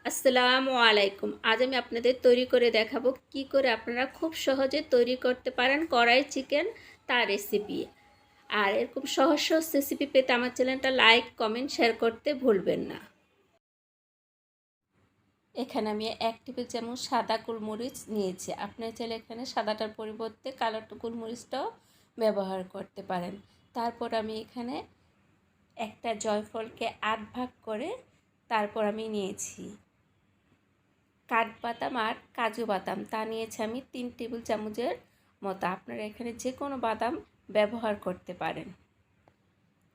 আসসালামু আলাইকুম। আজ আমি আপনাদের তৈরি করে দেখাবো কি করে আপনারা খুব সহজে তৈরি করতে পারেন কড়াই চিকেন তার রেসিপি। আর এরকম সহজ সহজ রেসিপি পেতে আমার চ্যানেলটা লাইক কমেন্ট শেয়ার করতে ভুলবেন না। এখানে আমি 1 টেবিল চামচ সাদা গোলমরিচ নিয়েছি। আপনারা চাইলে এখানে সাদাটার পরিবর্তে কালো গোলমরিচটাও ব্যবহার করতে পারেন। তারপর আমি এখানে একটা জয়ফলকে 8 ভাগ করে তারপর আমি নিয়েছি কাঠবাদাম আর কাজু বাদাম, তা নিয়েছি আমি 3 টেবিল চামচের মতো। আপনারা এখানে যে কোনো বাদাম ব্যবহার করতে পারেন।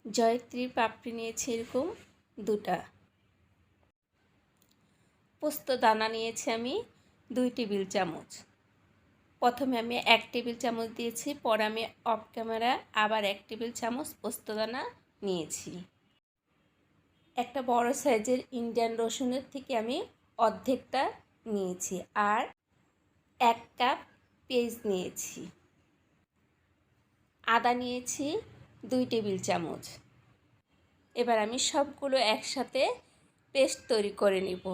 জয়ত্রীর পাপড়ি নিয়েছি এরকম 2টা। পোস্ত দানা নিয়েছি আমি 2 টেবিল চামচ। প্রথমে আমি 1 টেবিল চামচ দিয়েছি, পরে আমি অফ ক্যামেরা আবার 1 টেবিল চামচ পোস্ত দানা নিয়েছি। একটা বড় সাইজের ইন্ডিয়ান রসুনের থেকে আমি অর্ধেকটা নিয়েছি আর 1 কাপ পেঁয়াজ নিয়েছি। আদা নিয়েছি 2 টেবিল চামচ। এবার আমি সবগুলো একসাথে পেস্ট তৈরি করে নিব।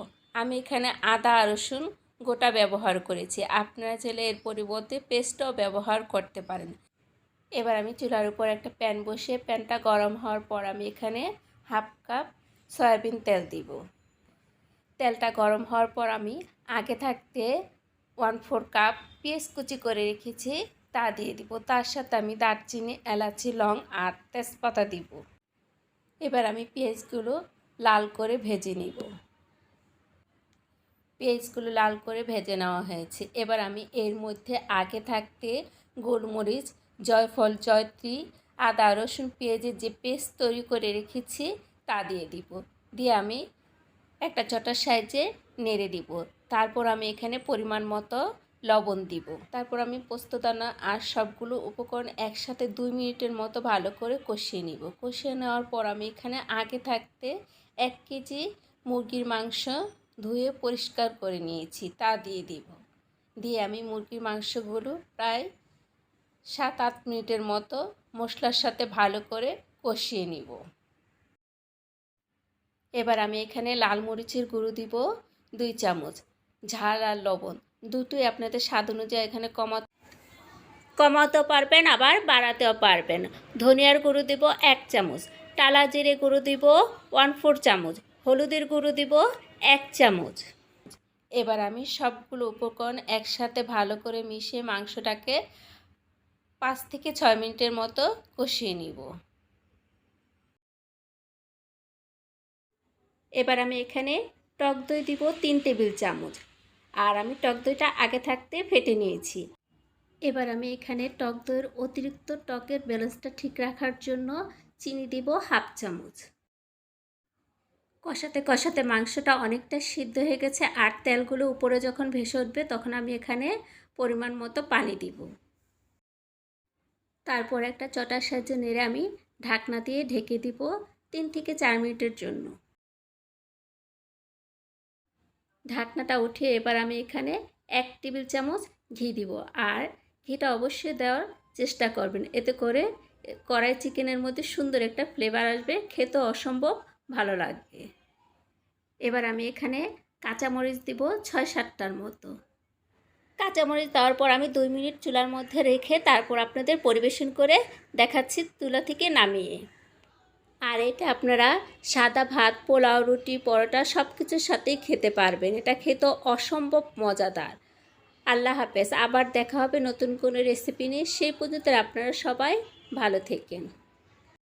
আমি এখানে আদা আর রসুন গোটা ব্যবহার করেছি, আপনারা চাইলে এর পরিবর্তে পেস্টও ব্যবহার করতে পারেন। এবার আমি চুলার উপর একটা প্যান বসিয়ে প্যানটা গরম হওয়ার পর আমি এখানে 1/2 কাপ সয়াবিন তেল দিব। তেলটা গরম হওয়ার পর আমি আগে থাকতে 1/4 কাপ পেঁয়াজ কুচি করে রেখেছি তা দিয়ে দিব। তার সাথে আমি দারচিনি, এলাচি, লং আর তেজপাতা দিব। এবার আমি পেঁয়াজগুলো লাল করে ভেজে নিব। পেঁয়াজগুলো লাল করে ভেজে নেওয়া হয়েছে। এবার আমি এর মধ্যে আগে থাকতে গোলমরিচ, জয়ফল, জয়ত্রী, আদা রসুন পেঁয়াজের যে পেস্ট তৈরি করে রেখেছি তা দিয়ে দিব। দিয়ে আমি একটা চটার সাহায্যে নেড়ে দিব। তারপর আমি এখানে পরিমাণ মতো লবণ দিব। তারপর আমি পোস্তদানা আর সবগুলো উপকরণ একসাথে 2 মিনিটের মতো ভালো করে কষিয়ে নিব। কষিয়ে নেওয়ার পর আমি এখানে আগে থাকতে 1 কেজি মুরগির মাংস ধুয়ে পরিষ্কার করে নিয়েছি তা দিয়ে দিব। দিয়ে আমি মুরগির মাংসগুলো প্রায় 7-8 মিনিটের মতো মশলার সাথে ভালো করে কষিয়ে নিব। এবার আমি এখানে লাল মরিচের গুঁড়ো দিব 2 চামচ। ঝাল আর লবণ দুটোই আপনাদের স্বাদ অনুযায়ী এখানে কমাতেও পারবেন আবার বাড়াতেও পারবেন। ধনিয়ার গুঁড়ো দিব 1 চামচ। টালা জিরে গুঁড়ো দিব 1/4 চামচ। হলুদের গুঁড়ো দিব 1 চামচ। এবার আমি সবগুলো উপকরণ একসাথে ভালো করে মিশিয়ে মাংসটাকে 5 থেকে 6 মিনিটের মতো কষিয়ে নিব। এবার আমি এখানে টক দই দিব 3 টেবিল চামচ। আর আমি টক দইটা আগে থাকতে ফেটে নিয়েছি। এবার আমি এখানে টক দইয়ের অতিরিক্ত টকের ব্যালেন্সটা ঠিক রাখার জন্য চিনি দিব 1/2 চামচ। কষাতে কষাতে মাংসটা অনেকটা সিদ্ধ হয়ে গেছে আর তেলগুলো উপরে যখন ভেসে উঠবে তখন আমি এখানে পরিমাণ মতো পানি দিব। তারপর একটা চটার সাহায্যে নেড়ে আমি ঢাকনা দিয়ে ঢেকে দিব 3 থেকে 4 মিনিটের জন্য। ঢাকনাটা উঠিয়ে এবার আমি এখানে 1 টেবিল চামচ ঘি দিব। আর ঘিটা অবশ্যই দেওয়ার চেষ্টা করবেন, এতে করে কড়াই চিকেনের মধ্যে সুন্দর একটা ফ্লেভার আসবে, খেতে অসম্ভব ভালো লাগবে। এবার আমি এখানে কাঁচামরিচ দিব 6-7টার মতো। কাঁচামরিচ দেওয়ার পর আমি 2 মিনিট চুলার মধ্যে রেখে তারপর আপনাদের পরিবেশন করে দেখাচ্ছি চুলা থেকে নামিয়ে। আর এটা আপনারা সাদা ভাত, পোলাও, রুটি, পরোটা সব কিছুর সাথেই খেতে পারবেন। এটা খেতে অসম্ভব মজাদার। আল্লাহ হাফেজ। আবার দেখা হবে নতুন কোনো রেসিপি নিয়ে। সেই পর্যন্ত আপনারা সবাই ভালো থাকেন।